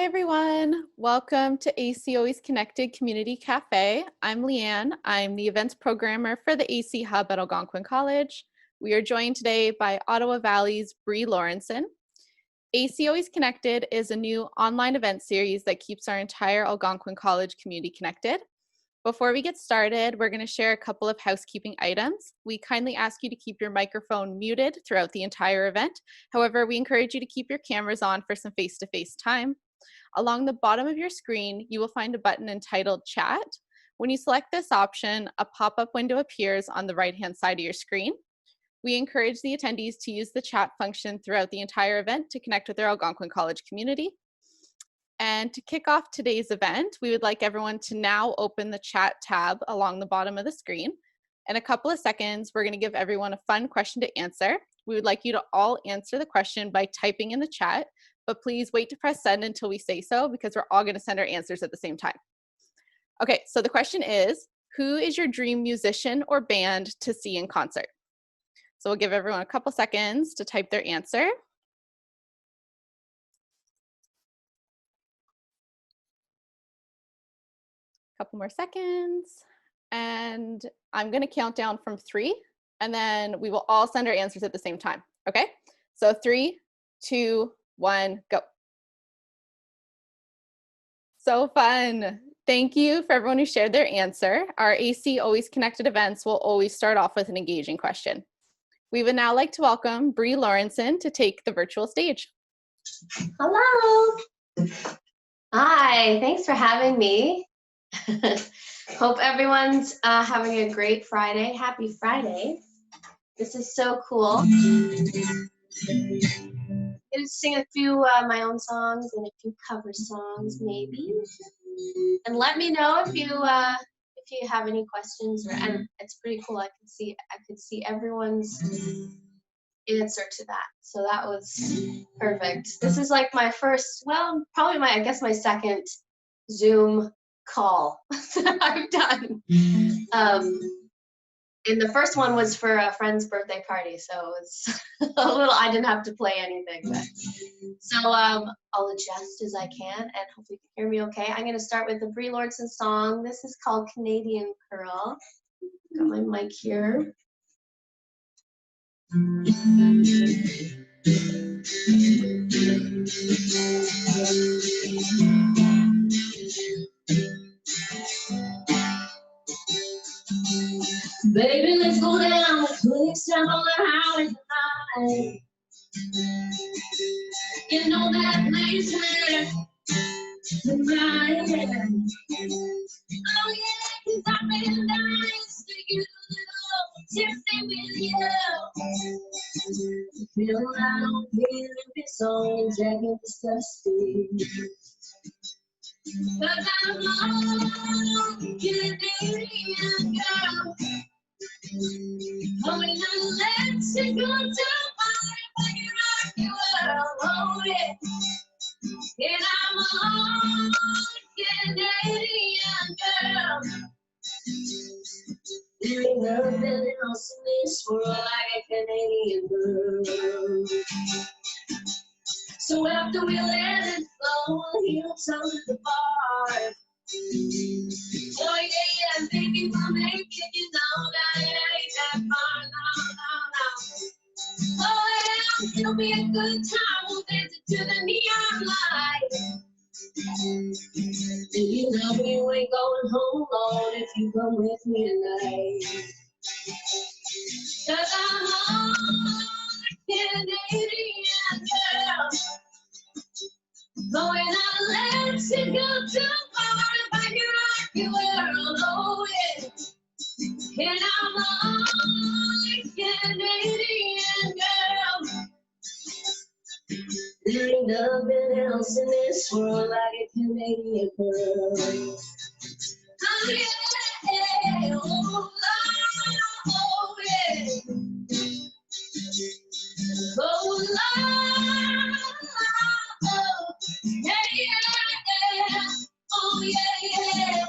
everyone. Welcome to AC Always Connected Community Cafe. I'm Leanne. I'm the events programmer for the AC Hub at Algonquin College. We are joined today by Ottawa Valley's Brea Lawrenson. AC Always Connected is a new online event series that keeps our entire Algonquin College community connected. Before we get started, we're going to share a couple of housekeeping items. We kindly ask you to keep your microphone muted throughout the entire event. However, we encourage you to keep your cameras on for some face-to-face time. Along the bottom of your screen, you will find a button entitled Chat. When you select this option, a pop-up window appears on the right-hand side of your screen. We encourage the attendees to use the chat function throughout the entire event to connect with their Algonquin College community. And to kick off today's event, we would like everyone to now open the chat tab along the bottom of the screen. In a couple of seconds, we're going to give everyone a fun question to answer. We would like you to all answer the question by typing in the chat, but please wait to press send until we say so because we're all going to send our answers at the same time. Okay, so the question is, who is your dream musician or band to see in concert? So we'll give everyone a couple seconds to type their answer. Couple more seconds, and I'm going to count down from 3, and then we will all send our answers at the same time. Okay, so 3, 2, 1, go. So fun. Thank you for everyone who shared their answer. Our AC Always Connected events will always start off with an engaging question. We would now like to welcome Brea Lawrenson to take the virtual stage. Hello. Hi, thanks for having me. Hope everyone's having a great Friday. Happy Friday. This is so cool. I'm going to sing a few my own songs and a few cover songs maybe. And let me know if you have any questions. And it's pretty cool. I could see everyone's answer to that. So that was perfect. This is like my first, well, probably my second Zoom call that I've done. And the first one was for a friend's birthday party, so it was a little, I didn't have to play anything. But, so I'll adjust as I can, and hopefully you can hear me okay. I'm going to start with the Brea Lawrenson song. This is called Canadian Girl. Got my mic here. Baby, let's go down the quicksand on the highway tonight. You know that place where tonight. Oh yeah, 'cause I've been dying to get a little tipsy with you. Feel I don't feel if it's on Jack and disgusting. 'Cause I'm a Canadian girl. Oh, and let's go to my rock you world, oh yeah. And I'm a Canadian girl. There ain't nothing else in this world like a Canadian girl. So after we let it flow, we'll hear some of the bar. Oh yeah, baby, we'll make it, you know that it ain't that far, no. Oh yeah, it'll be a good time, we'll dance it to the neon light. And you know you ain't going home alone if you come with me tonight. 'Cause I'm a Canadian girl. Going on, let's go to far if I can rock your world, oh yeah. And I'm a Canadian girl. There ain't nothing else in this world like a Canadian girl. Oh yeah, oh, oh yeah. Oh, Lord, oh, yeah, yeah, oh, yeah, yeah.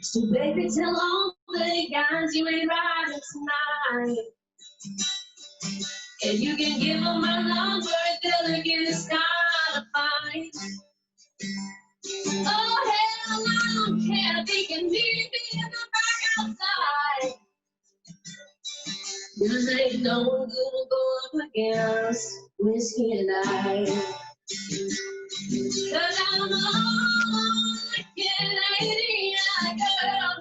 So baby, tell all the guys you ain't riding tonight. And you can give them my number, they'll get a sky. whiskey and I. 'Cause I'm a Canadian girl,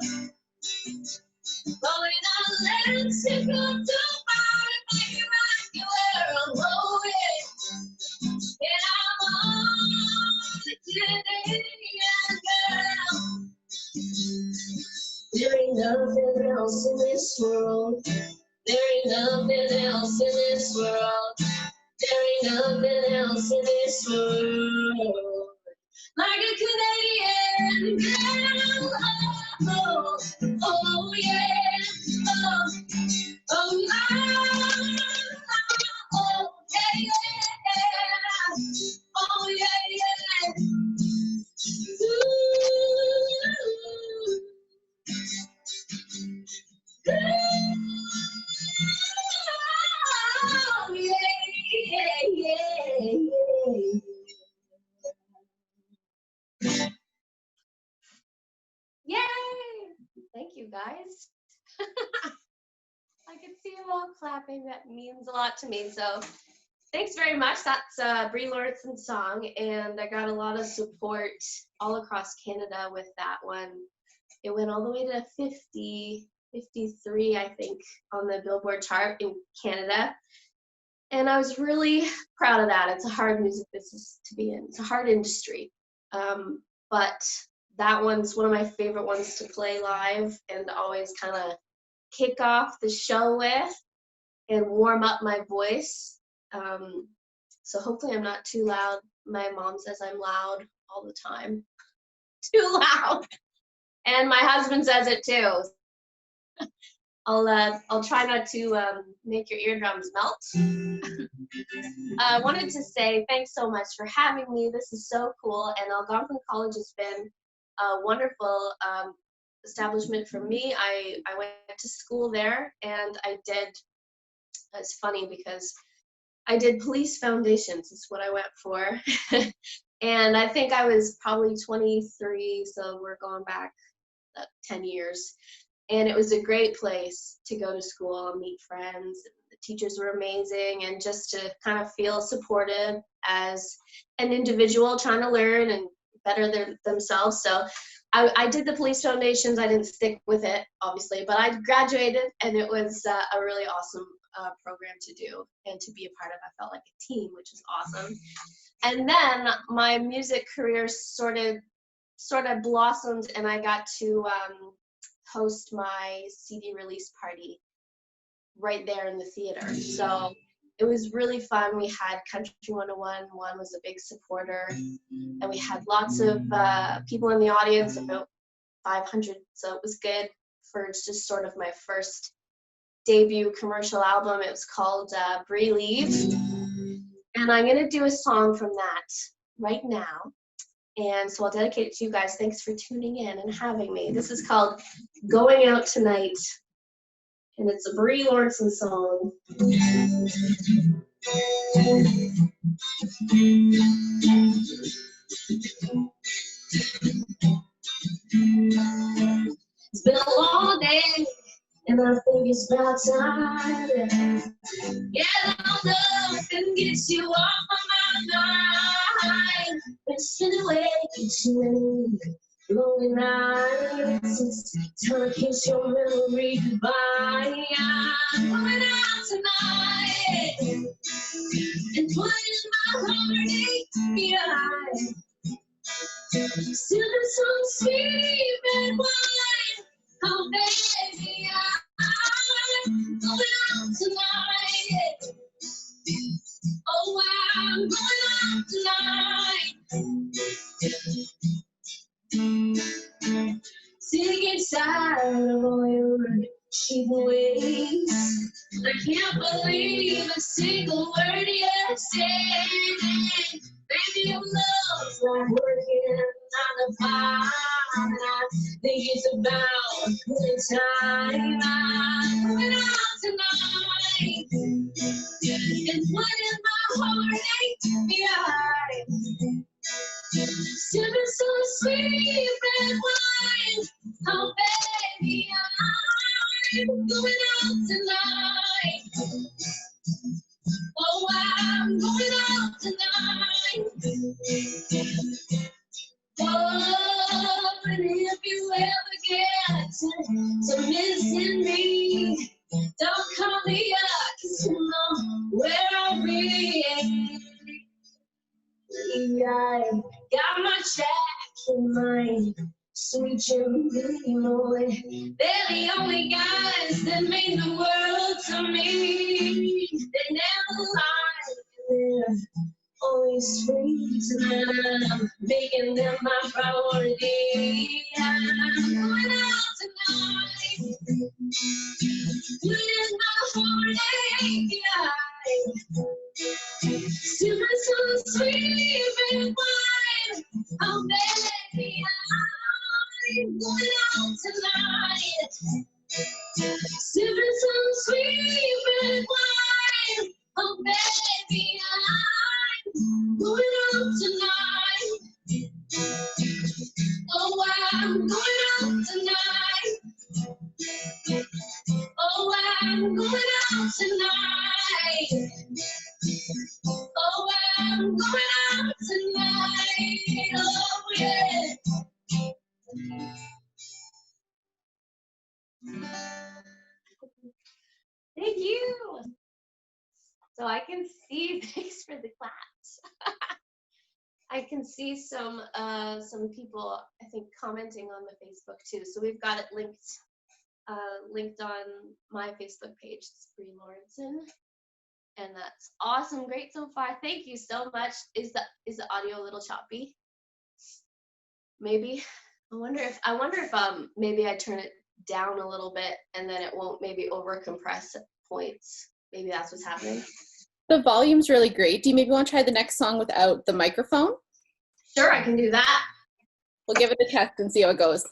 going on let's go to party, make it rock your world, oh yeah. And I'm a Canadian girl. There ain't nothing else in this world. There ain't nothing else in this world. There ain't nothing else in this world like a Canadian girl. Oh, oh yeah. Oh, oh, oh, yeah, yeah. Oh, yeah, yeah. Ooh. Oh, yeah, yeah, yeah, yeah. Yay! Thank you, guys. I can see you all clapping. That means a lot to me. So thanks very much. That's Brea Lawrenson's song, and I got a lot of support all across Canada with that one. It went all the way to 50, 53, I think, on the Billboard chart in Canada. And I was really proud of that. It's a hard music business to be in. It's a hard industry. But that one's one of my favorite ones to play live and always kind of kick off the show with and warm up my voice. So hopefully I'm not too loud. My mom says I'm loud all the time. Too loud. And my husband says it too. I'll try not to make your eardrums melt. I wanted to say thanks so much for having me. This is so cool, and Algonquin College has been a wonderful establishment for me. I went to school there, and I did. It's funny because I did police foundations. Is what I went for, and I think I was probably 23, so we're going back 10 years. And it was a great place to go to school and meet friends. The teachers were amazing, and just to kind of feel supported as an individual trying to learn and better themselves. So I did the police foundations. I didn't stick with it, obviously, but I graduated, and it was a really awesome program to do and to be a part of. I felt like a team, which is awesome. And then my music career sort of blossomed, and I got to host my CD release party right there in the theater. So it was really fun. We had Country 101. One was a big supporter, and we had lots of people in the audience, about 500. So it was good for just sort of my first debut commercial album. It was called Brea Leave. And I'm going to do a song from that right now. And so I'll dedicate it to you guys. Thanks for tuning in and having me. This is called Going Out Tonight, and it's a Brea Lawrenson song. It's been a long day, and I think it's about time. Yeah, nothing gets you off my mind. Wishing away to lonely nights. Time to kiss your memory goodbye. I'm going out tonight and putting my heartache behind. Sipping some sweet red wine. Oh, baby, I'm going out tonight. Oh, I'm going out tonight. Sick and tired of all your cheap ways. I can't believe a single word you're saying. Baby, your love's not working on the fire. I think it's about good time. I'm going out tonight and putting my heartache behind. Sipping some sweet red wine. Oh, baby, I'm going out tonight. Oh, I'm going I got my jack in mind. Sweet Jimmy Lloyd, they're the only guys that mean the world to me. They never lie, they're always sweet, and I'm making them my priority. I'm going out tonight with my heartache. Sipping some sweet red wine. Oh, baby, I'm going out tonight. Sipping some sweet red wine. Oh, baby, I'm going out tonight. Oh, I'm going out tonight. Oh, I'm going out tonight. Oh, I'm going out tonight. Oh, yeah. Thank you. So I can see, thanks for the claps. I can see some people, I think, commenting on the Facebook too. So we've got it linked on my Facebook page. It's Brea Lawrenson, and that's awesome. Great so far. Thank you so much. Is the audio a little choppy? Maybe. I wonder if maybe I turn it down a little bit and then it won't maybe over compress at points. Maybe that's what's happening. The volume's really great. Do you maybe want to try the next song without the microphone? Sure, I can do that. We'll give it a test and see how it goes.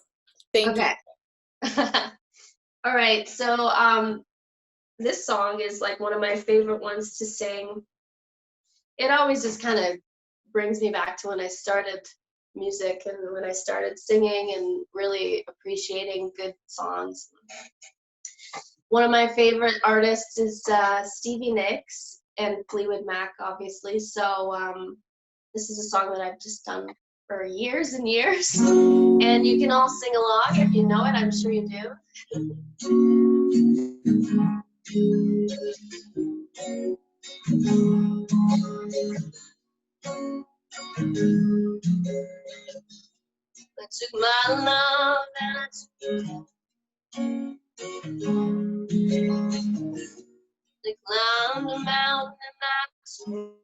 Thank you. All right, so this song is like one of my favorite ones to sing. It always just kind of brings me back to when I started music and when I started singing and really appreciating good songs. One of my favorite artists is Stevie Nicks and Fleetwood Mac, obviously. So this is a song that I've just done for years and years. And you can all sing along if you know it. I'm sure you do. I took my love and I took it. They climbed a mountain and I took.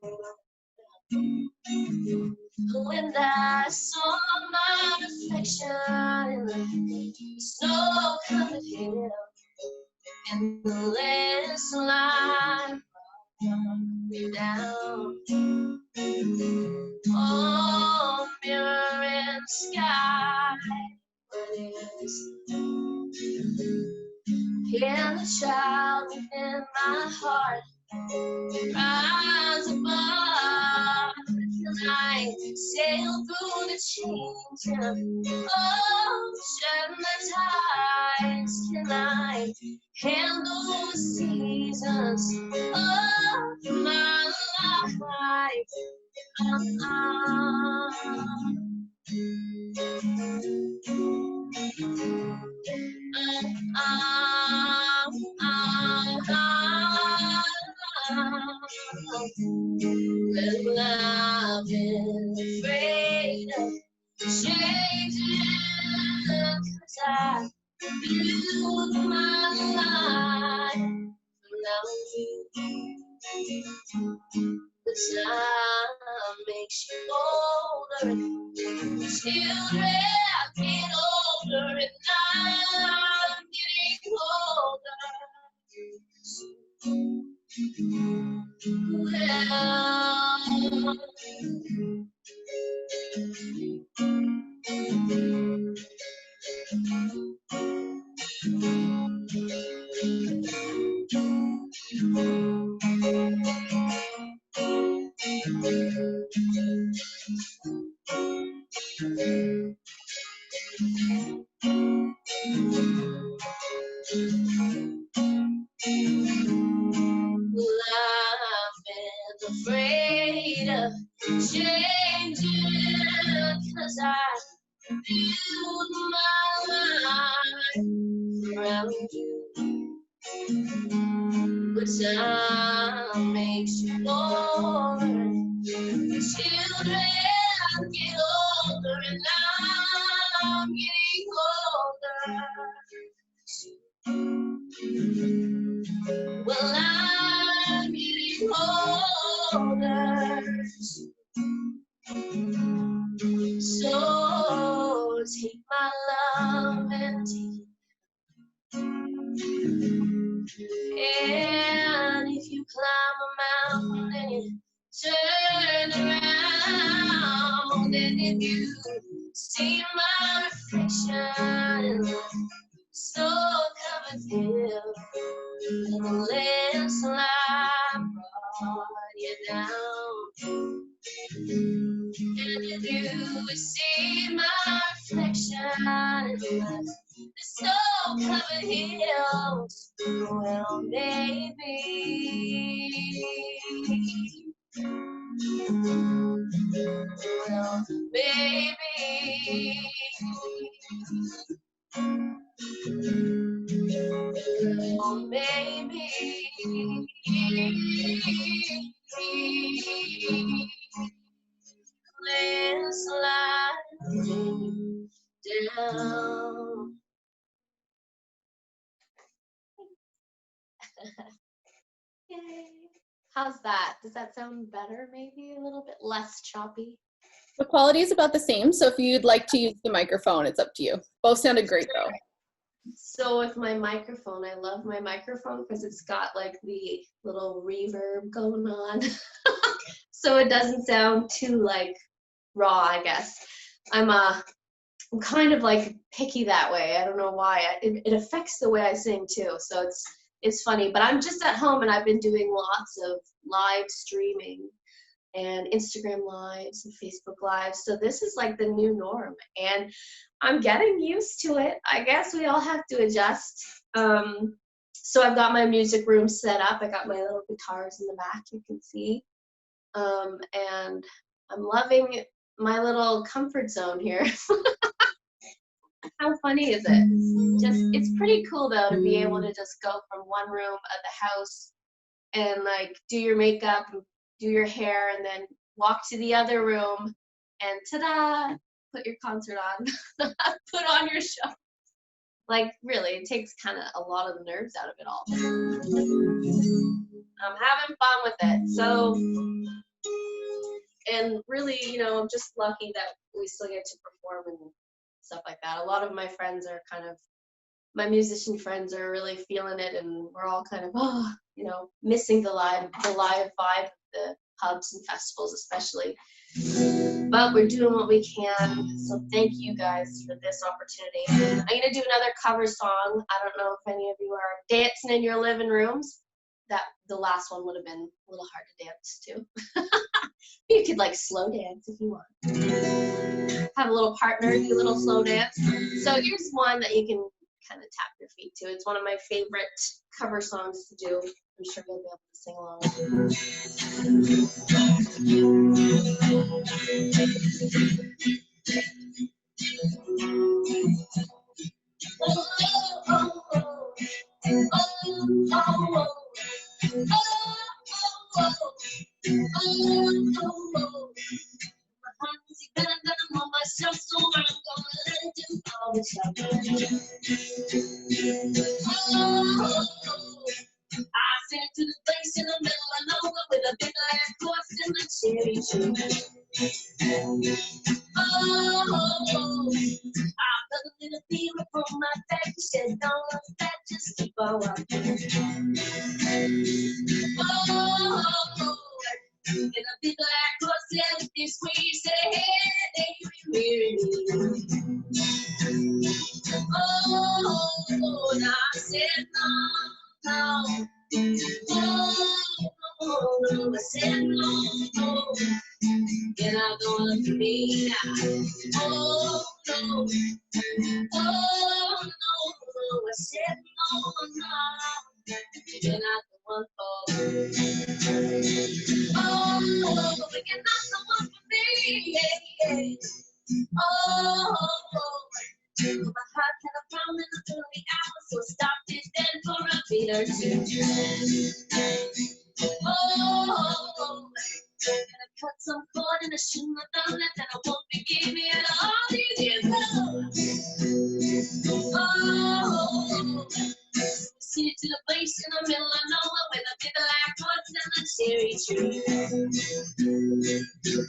When I saw my reflection in the snow-covered hill, and the last line me down. Oh, mirror in the sky, what is? Can the child within my heart rise above? Can I sail through the change and ocean the tides? Can I handle the seasons of my life? Well, I've been afraid of changing, 'cause I built my life around you. But time makes you older, and children get older, and I'm getting older. Well, I've been afraid of changing, 'cause I built my life around you. But time makes you older, children children get older and I'm getting older. Well, I'm getting older. So take my love and take it. And if you climb a mountain and you turn around, and if you see my reflection in the snow-covered hill, the landslide brought you down. And if you see my reflection in the snow-covered hills, well, maybe, well, maybe, well, maybe, landslide down. Yay. How's that? Does that sound better? Maybe a little bit less choppy? The quality is about the same, so if you'd like to use the microphone, it's up to you. Both sounded great though. So with my microphone, I love my microphone because it's got like the little reverb going on. So it doesn't sound too like raw, I guess. I'm kind of like picky that way. I don't know why. It affects the way I sing too. So it's funny, but I'm just at home and I've been doing lots of live streaming and Instagram lives and Facebook lives. So this is like the new norm and I'm getting used to it. I guess we all have to adjust. So I've got my music room set up. I got my little guitars in the back, you can see. And I'm loving my little comfort zone here. How funny is it? It's pretty cool though to be able to just go from one room of the house and like do your makeup and do your hair and then walk to the other room and ta-da, put your concert on, put on your show. Like really, it takes kind of a lot of the nerves out of it all. I'm having fun with it. So, and really, you know, I'm just lucky that we still get to perform and stuff like that. A lot of my friends are kind of, my musician friends are really feeling it and we're all kind of, oh, you know, missing the live vibe of the pubs and festivals especially. But we're doing what we can. So thank you guys for this opportunity. I'm gonna do another cover song. I don't know if any of you are dancing in your living rooms. That the last one would have been a little hard to dance to. You could like slow dance if you want. Have a little partner, do a little slow dance. So here's one that you can kind of tap your feet to. It's one of my favorite cover songs to do. I'm sure you'll be able to sing along I sent to the place in the middle of nowhere with a big black horse and a cherry tree. Oh, I felt a little fever from my back. She said, don't look back, just keep on walking. Oh, and a big black horse said, with this way, he said, hey, they me. Oh, and I said, no. Oh, I said no, you're not gonna be me now. Oh, no, I said no, you're not the one for me. Oh, but you're not the one for me. Oh, my heart had a problem in the early hours, so I stopped it then for a beat or two. Oh, and I cut some some corn and I shouldn't have done it, and I won't forgive me at all these years ago. Oh, see it to the place in the middle of nowhere where the big black horse and the cherry tree.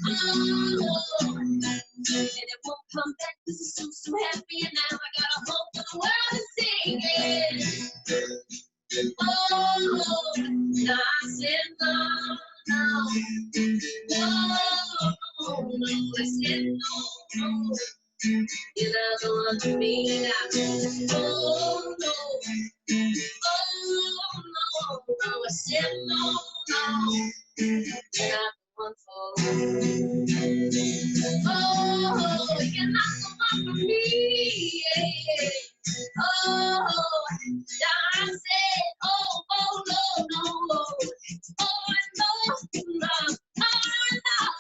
Oh, and it won't come back 'cause it's so happy, and now I got a hope for the world to sing it. Oh, now I said no, no, no, no, I said no, no. You're not the one for me now. Oh, no. Oh, no, no, I said no, no. You're not the one for me. Oh, you're not the one for me. Yeah. Oh, I said, oh, no, no. Oh, no, no.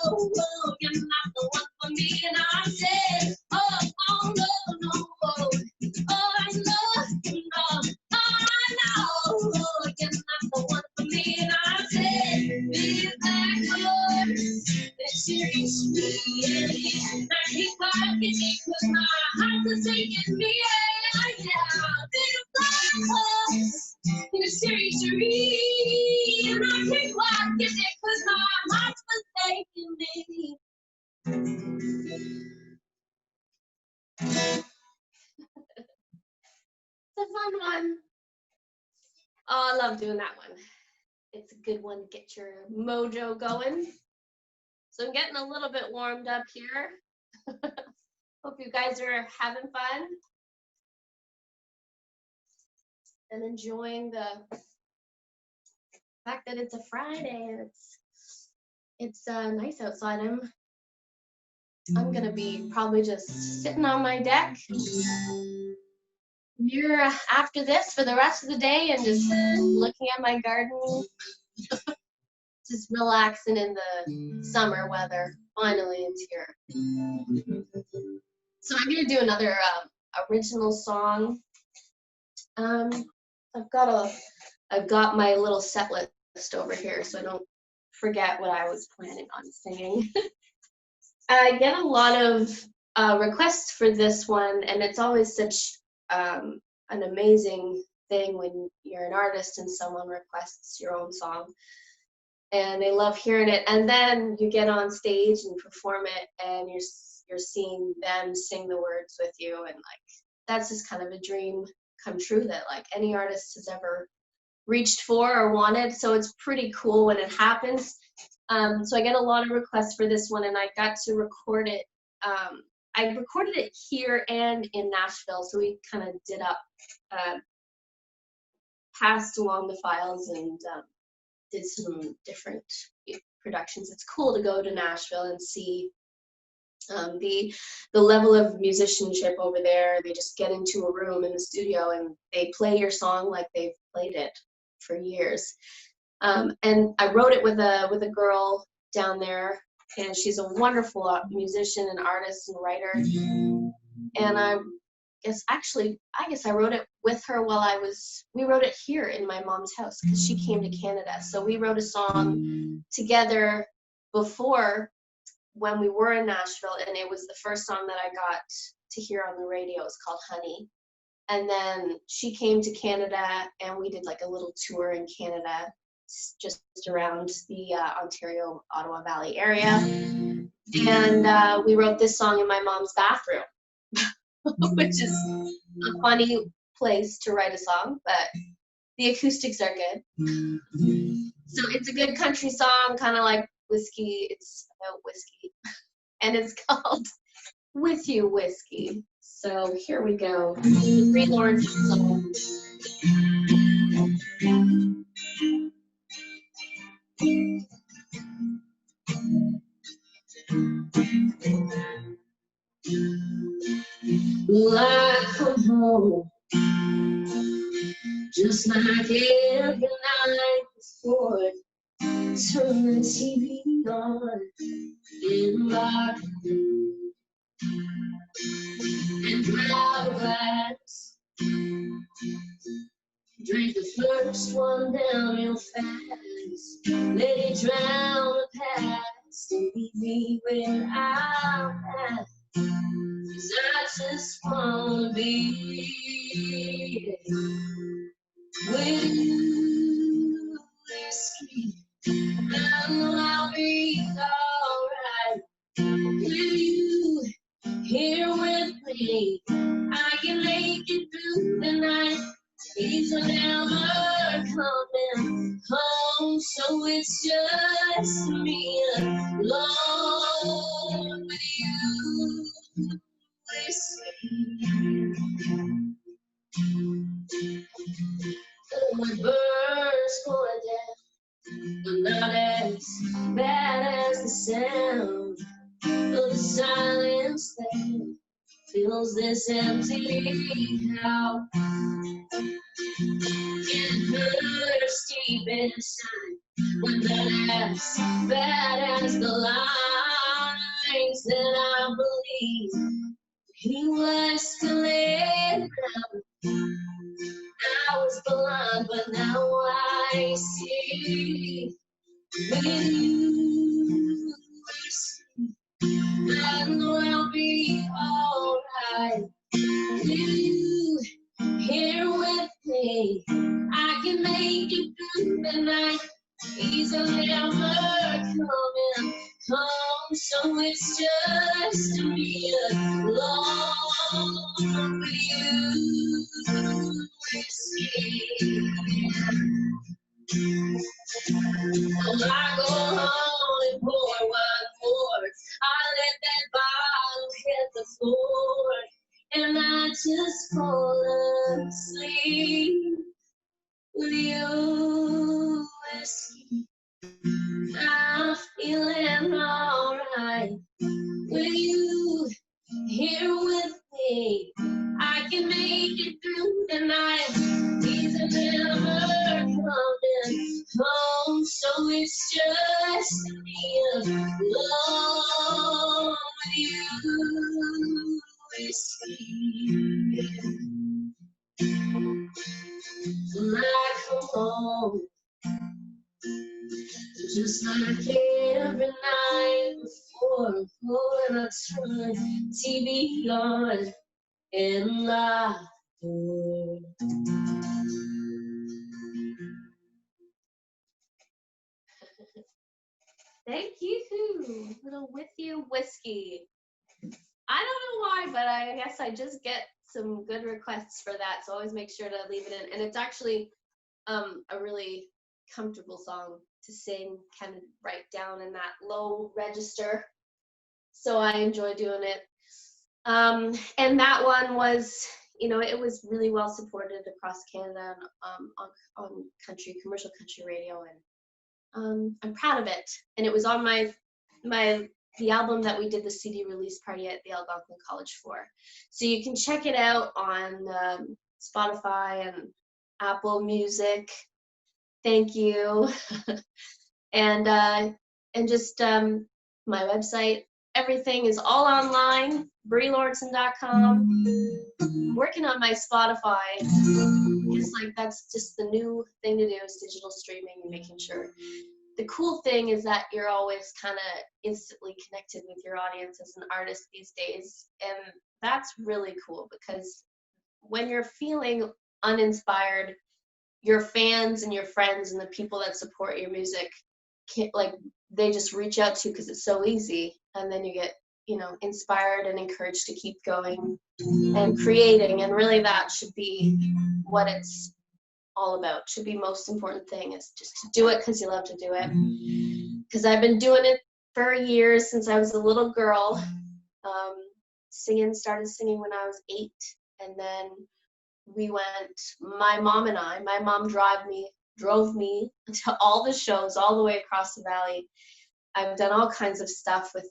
Oh, no, you're not the one for me. And I said, oh, no, no. Oh, no, no. Oh, you're not the one for me. And I said, big black horse that cherries me. And I keep walking it 'cause my heart was taking me. Yeah, big black horse in a cherries tree. And I keep walking it 'cause my heart was taking me. It's a fun one. Oh, I love doing that one. It's a good one to get your mojo going. So I'm getting a little bit warmed up here. Hope you guys are having fun and enjoying the fact that it's a Friday and it's nice outside. I'm gonna be probably just sitting on my deck here after this for the rest of the day and just looking at my garden, just relaxing in the summer weather. Finally, it's here. So I'm gonna do another original song. I've got my little set list over here so I don't forget what I was planning on singing. I get a lot of requests for this one, and it's always such an amazing thing when you're an artist and someone requests your own song. And they love hearing it, and then you get on stage and perform it, and you're seeing them sing the words with you, and like that's just kind of a dream come true that like any artist has ever reached for or wanted. So it's pretty cool when it happens. So I get a lot of requests for this one, and I got to record it. I recorded it here and in Nashville, so we kind of did up, passed along the files and did some different productions. It's cool to go to Nashville and see the level of musicianship over there. They just get into a room in the studio and they play your song like they've played it for years. And I wrote it with a girl down there, and she's a wonderful musician and artist and writer. And I guess I wrote it with her we wrote it here in my mom's house because she came to Canada. So we wrote a song together before when we were in Nashville, and it was the first song that I got to hear on the radio. It's called Honey. And then she came to Canada, and we did like a little tour in Canada, just around the Ontario, Ottawa Valley area. And we wrote this song in my mom's bathroom, which is a funny place to write a song, but the acoustics are good. So it's a good country song, kind of like whiskey. It's about whiskey, and it's called With You Whiskey. So here we go. Brea Lawrenson song. Well, I come home just like every night before. Turn the TV on in my room and grab a glass. Drink the first one down real fast. Let it drown the past and leave me me where I'm at. 'Cause I just wanna be with you, whiskey. I know I'll be alright with you here with me. I can make it through the night. He's never coming home, so it's just me alone with you. The birds going down, but not as bad as the sound of the silence that fills this empty house. It hurts deep inside when they're as bad as the lies that I believe he was still in. I was blind, but now I see. With you, I know I'll be alright. With you here with me, I can make it through the night. He's never coming home, so it's just me alone with you. I go home and pour one more. I let that bottle hit the floor, and I just fall asleep with you, whiskey. I'm feeling alright with you here with me. I can make it through the night. He's never coming home, so it's just me alone with you, whiskey. When I come home, just like every night before, when I turn TV on and lock the door. Thank you. Little With You Whiskey. I don't know why, but I guess I just get some good requests for that, so always make sure to leave it in. And it's actually a really comfortable song to sing, kind of right down in that low register. So I enjoy doing it. And that one was, it was really well supported across Canada on commercial country radio, and I'm proud of it. And it was on the album that we did the CD release party at the Algonquin College for. So you can check it out on Spotify and Apple Music. Thank you. and just my website, everything is all online, BreaLawrenson.com. I'm working on my Spotify. It's like that's just the new thing to do, is digital streaming and making sure. The cool thing is that you're always kind of instantly connected with your audience as an artist these days. And that's really cool, because when you're feeling uninspired, your fans and your friends and the people that support your music, they just reach out to you because it's so easy. And then you get, inspired and encouraged to keep going and creating. And really that should be what it's all about. Should be most important thing, is just to do it because you love to do it. Because I've been doing it for years, since I was a little girl. Started singing when I was 8, and then we went, my mom drove me to all the shows all the way across the valley. I've done all kinds of stuff with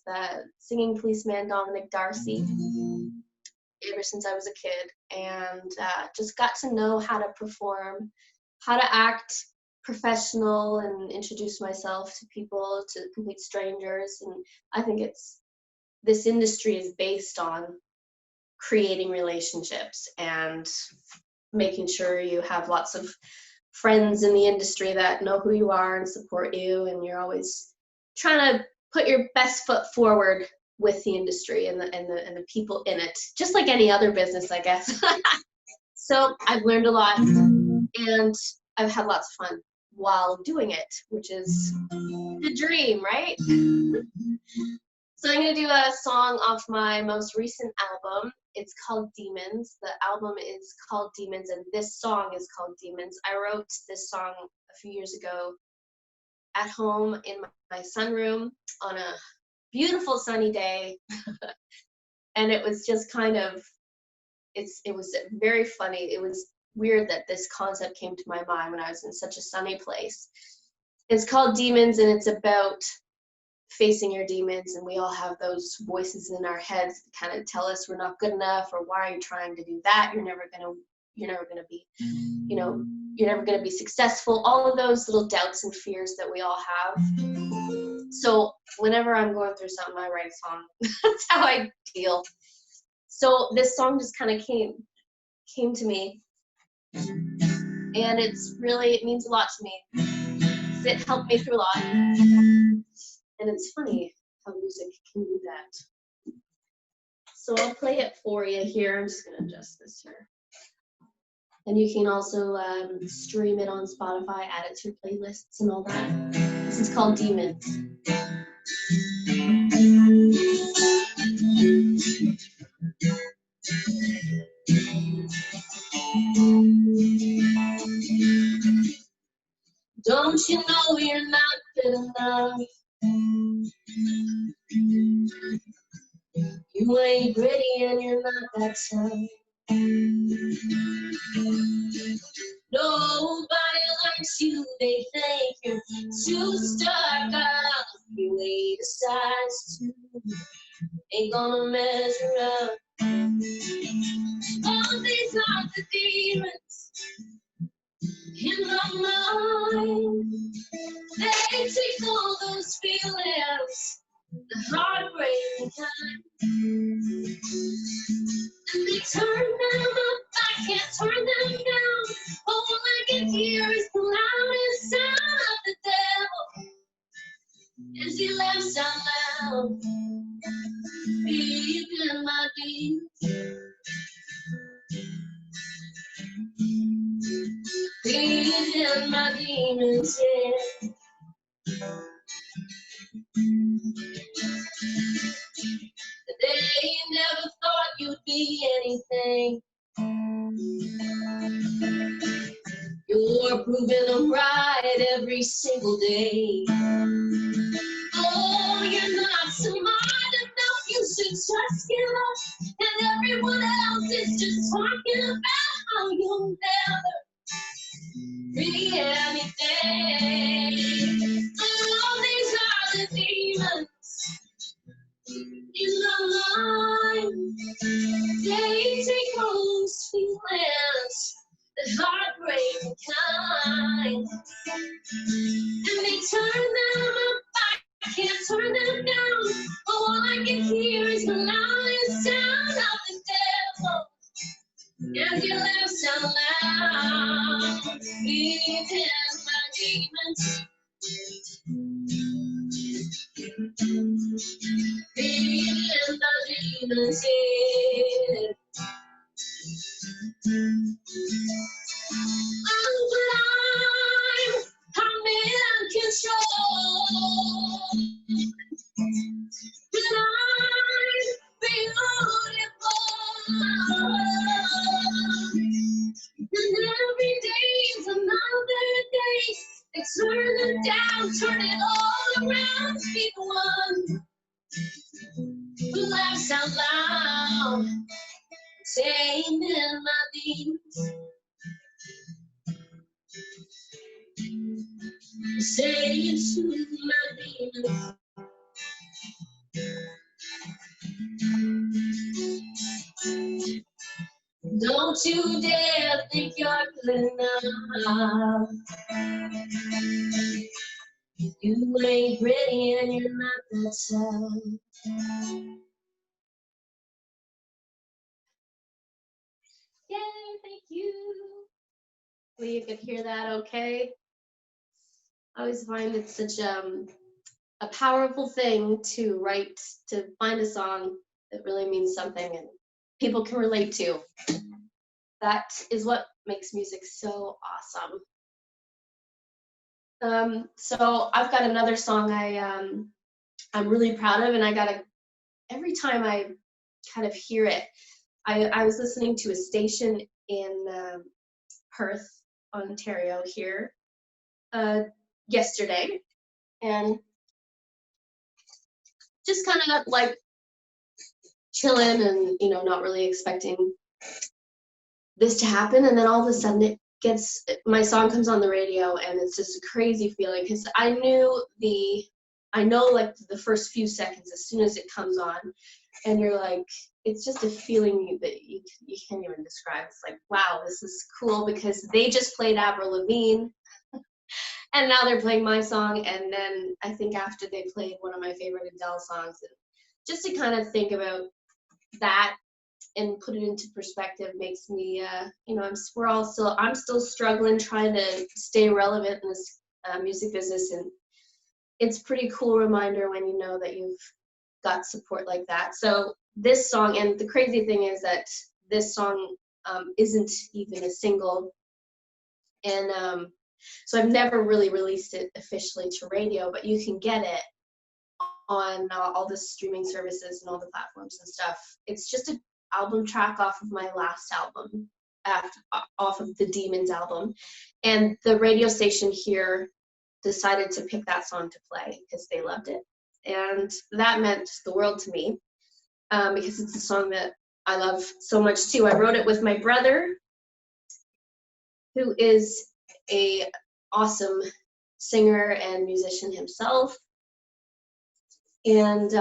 singing policeman Dominic Darcy ever since I was a kid, and just got to know how to perform, how to act professional and introduce myself to people, to complete strangers. And I think this industry is based on creating relationships and making sure you have lots of friends in the industry that know who you are and support you, and you're always trying to put your best foot forward with the industry and the people in it, just like any other business, I guess. So I've learned a lot, and I've had lots of fun while doing it, which is the dream, right? So I'm gonna do a song off my most recent album. It's called Demons. The album is called Demons, and this song is called Demons. I wrote this song a few years ago at home in my sunroom on a beautiful sunny day. And it was just kind of, it was very funny. It was weird that this concept came to my mind when I was in such a sunny place. It's called Demons, and it's about facing your demons, and we all have those voices in our heads that kind of tell us we're not good enough, or why are you trying to do that? You're never gonna be, you're never gonna be successful. All of those little doubts and fears that we all have. So whenever I'm going through something, I write a song. That's how I deal. So this song just kind of came to me, and it means a lot to me. It helped me through a lot. And it's funny how music can do that. So I'll play it for you here. I'm just gonna adjust this here. And you can also stream it on Spotify, add it to your playlists and all that. This is called Demons. Don't you know you're not good enough? You ain't pretty and you're not that tough. Nobody likes you, they think you're too stuck up. You ain't a size 2, ain't gonna measure up. All these are the demons in my mind. They take all those feelings, the heartbreaking kind, and they turn them up. I can't turn them down. All I can hear is the loudest sound of the devil as he laughs out loud. Deep in my demons, deep in my demons, yeah. They never thought you'd be anything. You're proving them right every single day. Oh, you're not smart enough, you should just give up. And everyone else is just talking about how you'll never be anything. Oh, these are the demons in my mind. They take those feelings, the heartbreaking kind, and they turn them up. I can't turn them down. All I can hear is the loudest sound of the devil as he laughs out loud. Deep in my demons, deep in my demons, yeah. I'm blind, I'm in control. Blind, beautiful. And every day's another day. They turn it down, turn it all around. Be the one who laughs out loud, saying in my demons, saying to my demons. Don't you dare think you're good enough. You ain't pretty and you're not that tough. Yay, thank you. Hopefully you could hear that okay. I always find it's such a powerful thing to write, to find a song that really means something and people can relate to. That is what makes music so awesome. So I've got another song I'm really proud of, and every time I kind of hear it, I was listening to a station in Perth, Ontario here yesterday, and just kind of like chilling and, you know, not really expecting this to happen, and then all of a sudden my song comes on the radio, and it's just a crazy feeling because I know like the first few seconds as soon as it comes on, and you're like, it's just a feeling that you can't even describe. It's like, wow, this is cool because they just played Avril Lavigne and now they're playing my song, and then I think after they played one of my favorite Adele songs, and just to kind of think about that and put it into perspective makes me, you know, I'm still struggling trying to stay relevant in this music business, and it's a pretty cool reminder when you know that you've got support like that. So this song, and the crazy thing is that this song isn't even a single, and so I've never really released it officially to radio, but you can get it on all the streaming services and all the platforms and stuff. It's just an album track off of my last album, off of the Demons album, and the radio station here decided to pick that song to play because they loved it, and that meant the world to me because it's a song that I love so much too. I wrote it with my brother, who is a awesome singer and musician himself, and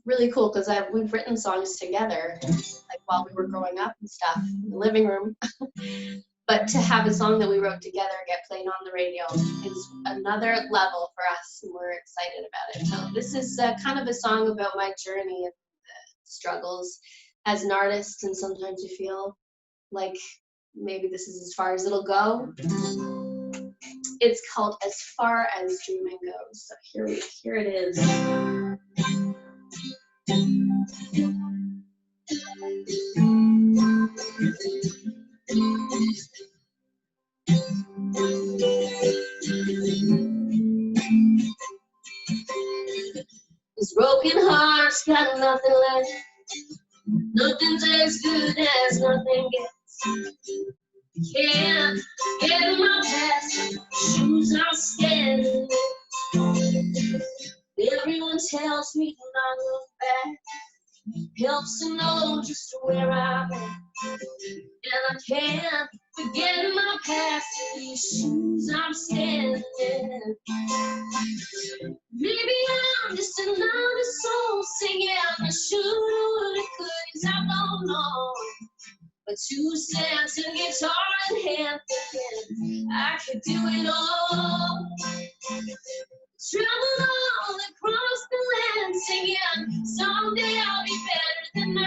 really cool because we've written songs together, like while we were growing up and stuff in the living room. But to have a song that we wrote together get played on the radio is another level for us, and we're excited about it. So this is kind of a song about my journey and the struggles as an artist, and sometimes you feel like maybe this is as far as it'll go. It's called As Far As Dreaming Goes. So here it is. This broken heart's got nothing left. Nothing's as good as nothing gets. Can't get in my past. Shoes are standing. Everyone tells me to not look back. Helps to know just where I'm at. And I can't forget my past. These shoes I'm standing. Maybe I'm just another soul singing. I should, could, I don't know. But 2 cents and guitar in hand, thinking I could do it all. Travel all across the land, singing someday I'll be better than I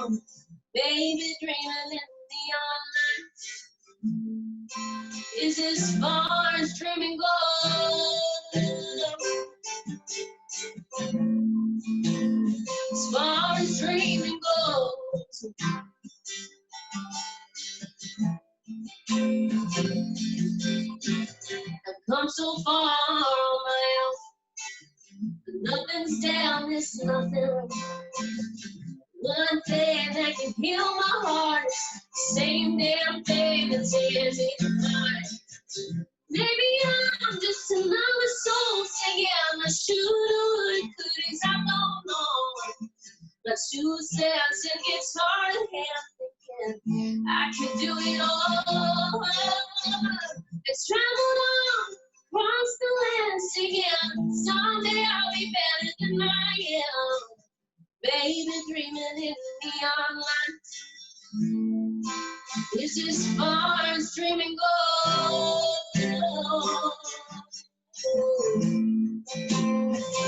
am. Baby, dreaming in neon lights is as far as dreaming goes. As far as dreaming goes. I've come so far on my own, but nothing's down, there's nothing. One thing that can heal my heart, same damn thing that tears it apart. Maybe I'm just another soul singing I should, could, I don't know. But 2 cents and guitar in hand, thinking I could do it all. It's traveled on across the land, singing someday I'll be better than I am. Baby, dreaming in neon lights is as far as dreaming goes.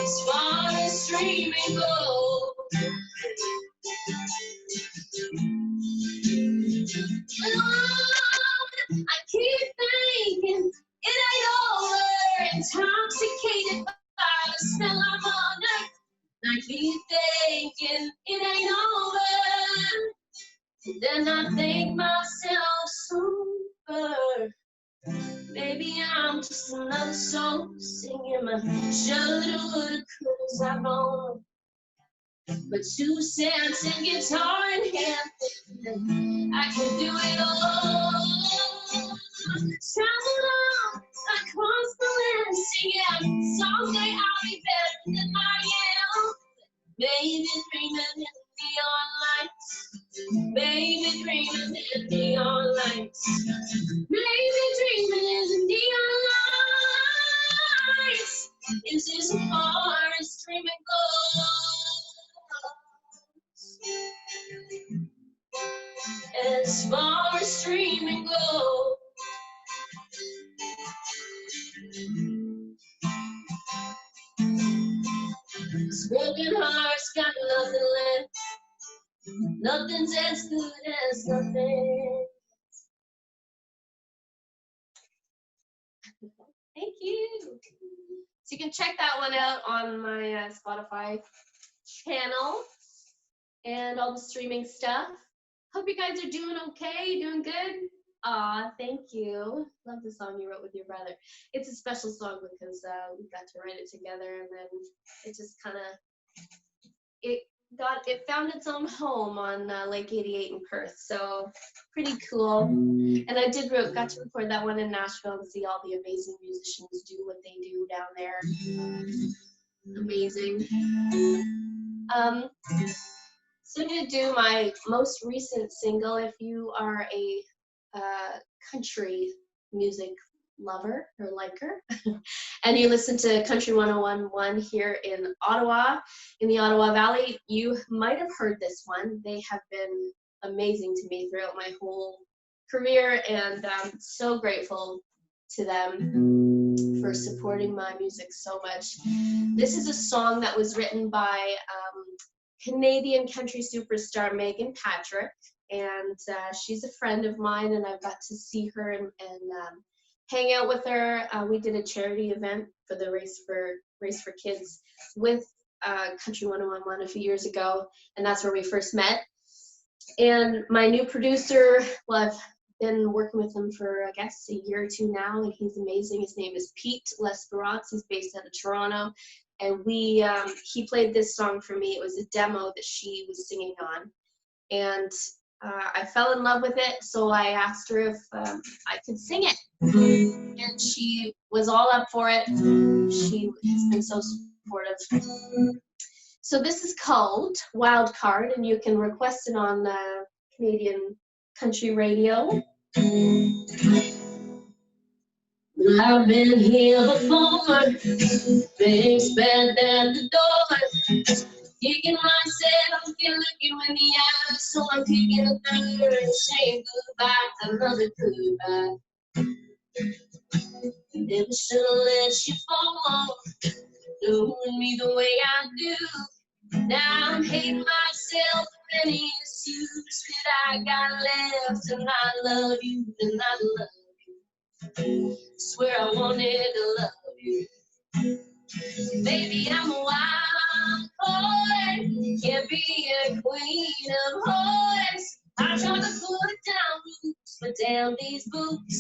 As far as dreaming goes. Lord, I keep thinking it ain't over in time. up all night. I keep thinking it ain't over. Then I think myself super. Maybe I'm just another soul singing my shoulda, cause I'm on. But 2 cents and guitar in hand, I can do it all. Travel on across the land, singing someday I'll be better than I am. Baby, dreaming in neon lights. Baby, dreaming in neon lights. Baby, dreaming in neon lights. Is as far as dreaming goes. As far as dreaming goes. This broken heart's got nothing left. Nothing's as good as nothing. Thank you. So you can check that one out on my Spotify channel and all the streaming stuff. Hope you guys are doing okay, doing good. Aw, thank you. Love the song you wrote with your brother. It's a special song because we got to write it together, and then it just kind of it found its own home on Lake 88 in Perth. So pretty cool. And I got to record that one in Nashville and see all the amazing musicians do what they do down there. Amazing. So I'm gonna do my most recent single. If you are a country music lover or liker, and you listen to Country 101.1 here in Ottawa, in the Ottawa Valley, you might have heard this one. They have been amazing to me throughout my whole career, and I'm so grateful to them for supporting my music so much. This is a song that was written by Canadian country superstar Megan Patrick, and she's a friend of mine, and I've got to see her and hang out with her. We did a charity event for the Race for Kids with Country 101.1 a few years ago, and that's where we first met. And my new producer, well, I've been working with him for, I guess, a year or two now, and he's amazing. His name is Pete L'Esperance. He's based out of Toronto. And he played this song for me. It was a demo that she was singing on. And I fell in love with it, so I asked her if I could sing it. And she was all up for it. She has been so supportive. So this is called Wild Card, and you can request it on Canadian country radio. I've been here before, been spent at the door, kicking myself, looking in the eyes, so I'm kicking a third and saying goodbye, another goodbye. Never should've let you fall, doing me the way I do. Now I'm hating myself for any excuse that I got left, and I love you, and I love you. Swear I wanted to love you. Baby, I'm a wild boy, can't be a queen of hearts. I try to put it down roots, but damn these boots,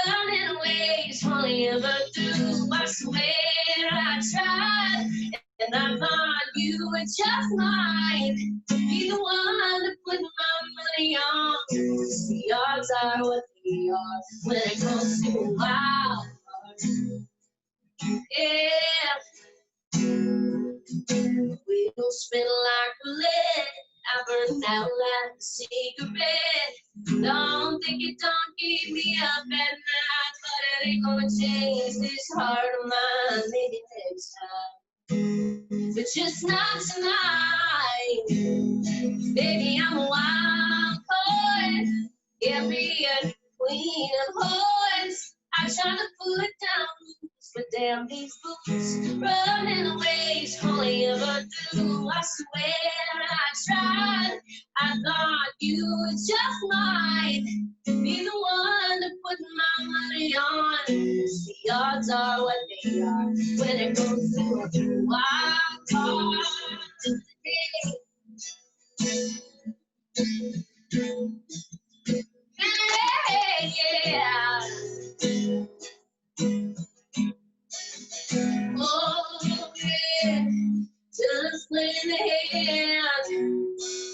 running ways only ever do. I swear I tried, and I thought you were just mine. Be the one to put my money on. The odds are what they are when it comes to wild cards. Yeah. We don't spin like roulette. I burn out like a cigarette. Don't think it don't keep me up at night, but it ain't gonna change this heart of mine. Maybe next time, but just not tonight. Baby, I'm a wild card. Can't be a queen of hearts. I try to put down roots, but damn these boots, running away is only ever do. I swear I tried. I thought you just might be the one to put my money on. The odds are what they are when it goes through a wild card. Yeah. Oh, yeah. Just playing the hand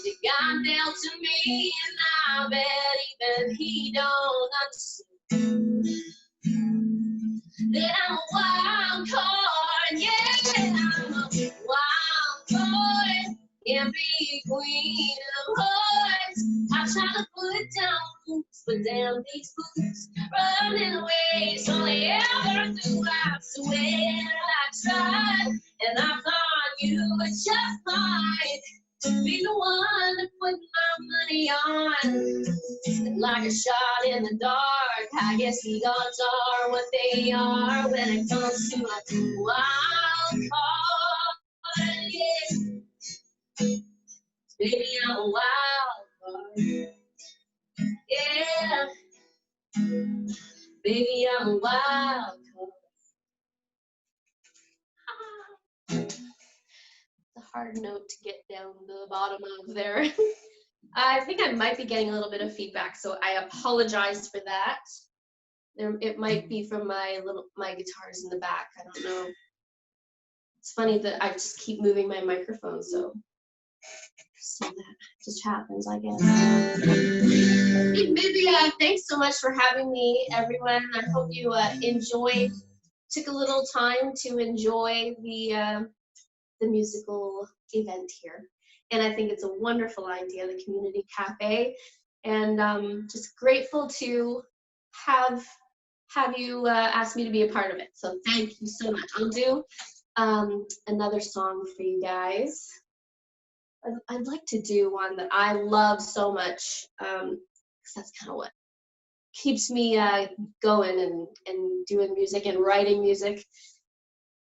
that God dealt to me, and I bet even he don't understand that I'm a wild card. Yeah, I'm a wild card. Can't be queen of hearts. I try to put down boots, but damn these boots running away. So ever do. I swear I tried, and I thought you were just mine. Be the one to put my money on. Like a shot in the dark, I guess the odds are what they are when it comes to a wild card. Yeah. Baby, I'm a wild card. Yeah. Baby, I'm a wild card. It's a hard note to get down the bottom of there. I think I might be getting a little bit of feedback, so I apologize for that. It might be from my guitars in the back. I don't know. It's funny that I just keep moving my microphone, so that just happens, I guess. Hey, Vivi, thanks so much for having me, everyone. I hope you took a little time to enjoy the musical event here. And I think it's a wonderful idea, the Community Cafe. And just grateful to have you ask me to be a part of it. So thank you so much. I'll do another song for you guys. I'd like to do one that I love so much, because that's kind of what keeps me going and doing music and writing music,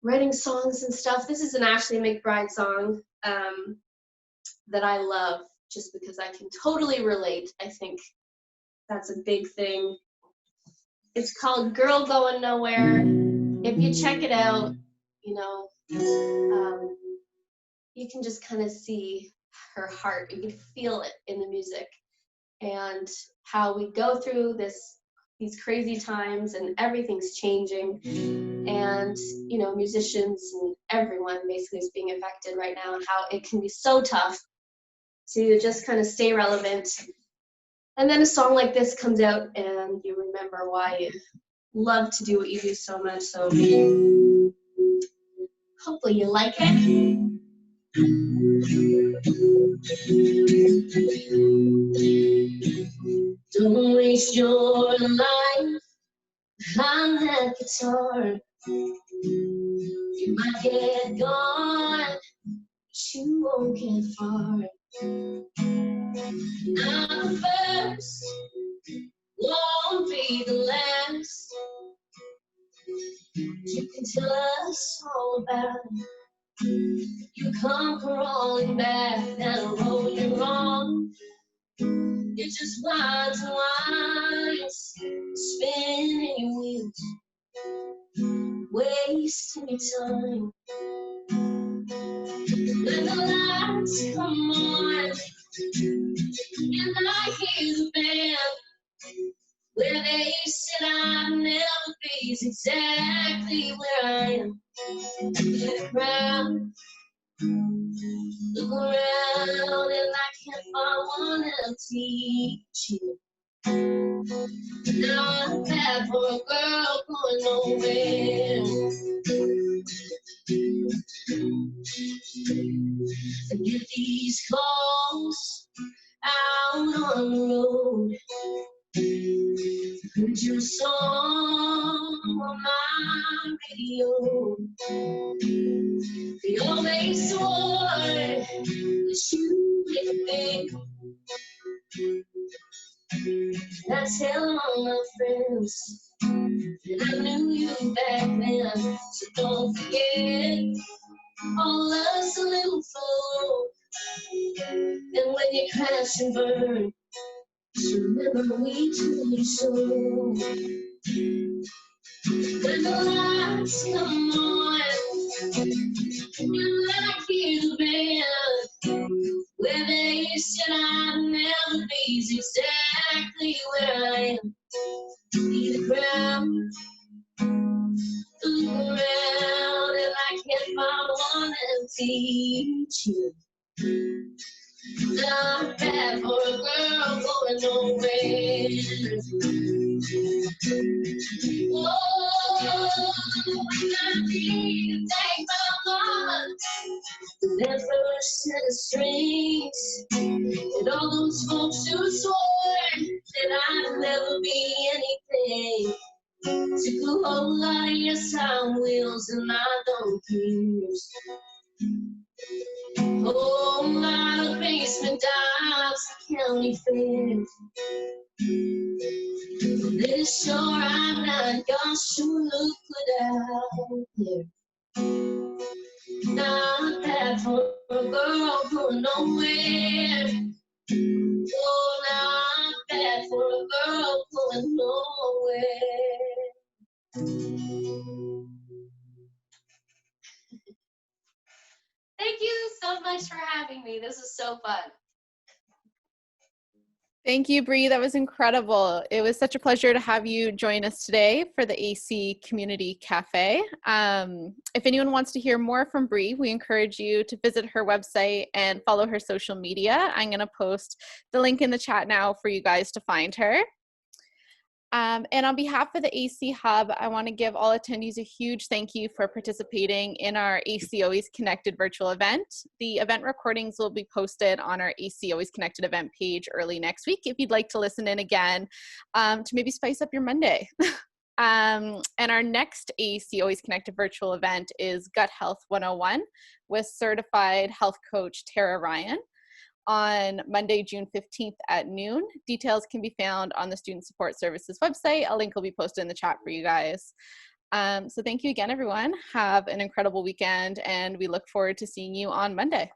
writing songs and stuff. This is an Ashley McBride song that I love just because I can totally relate. I think that's a big thing. It's called Girl Going Nowhere. If you check it out, you know, you can just kind of see her heart. You can feel it in the music and how we go through these crazy times and everything's changing. And, you know, musicians and everyone basically is being affected right now, and how it can be so tough to just kind of stay relevant. And then a song like this comes out and you remember why you love to do what you do so much. So hopefully you like it. Don't waste your life on that guitar. You might get gone, but you won't get far. Not the first, won't be the last. You can tell us all about it. You come crawling back down the road you're wrong. You're just winds and winds, spinning your wheels, wasting your time. When the lights come on and I hear the band, where they said I'd never be is exactly where I am. Get around, look around, and I can't find one that'll teach you. Now I'm bad for a girl going nowhere. And get these calls out on the road. Put your song on my radio. They always swore that you would make. That's tell all my friends that I knew you back then. So don't forget all love's a little fool. And when you crash and burn, just remember we told you so. When the lights come on, you like you been. Where they said I'd never be is exactly where I am. Be the ground, look around, and I can't find one that teach you. Not bad for a girl going nowhere. Oh, I need to thank my mama that first set of strings, and all those folks who swore that I'd never be anything. Took a whole lot of yes on wheels and I don't care. Whole lot of basement dogs, county fairs. They sure I'm not, y'all sure look good out there. Not bad for a girl going nowhere. Oh, not bad for a girl going nowhere. Thank you so much for having me. This is so fun. Thank you, Brea. That was incredible. It was such a pleasure to have you join us today for the AC Community Cafe. If anyone wants to hear more from Brea, we encourage you to visit her website and follow her social media. I'm going to post the link in the chat now for you guys to find her. And on behalf of the AC Hub, I want to give all attendees a huge thank you for participating in our AC Always Connected virtual event. The event recordings will be posted on our AC Always Connected event page early next week if you'd like to listen in again to maybe spice up your Monday. And our next AC Always Connected virtual event is Gut Health 101 with certified health coach Tara Ryan on Monday, June 15th at noon. Details can be found on the Student Support Services website. A link will be posted in the chat for you guys. So thank you again, everyone. Have an incredible weekend, and we look forward to seeing you on Monday.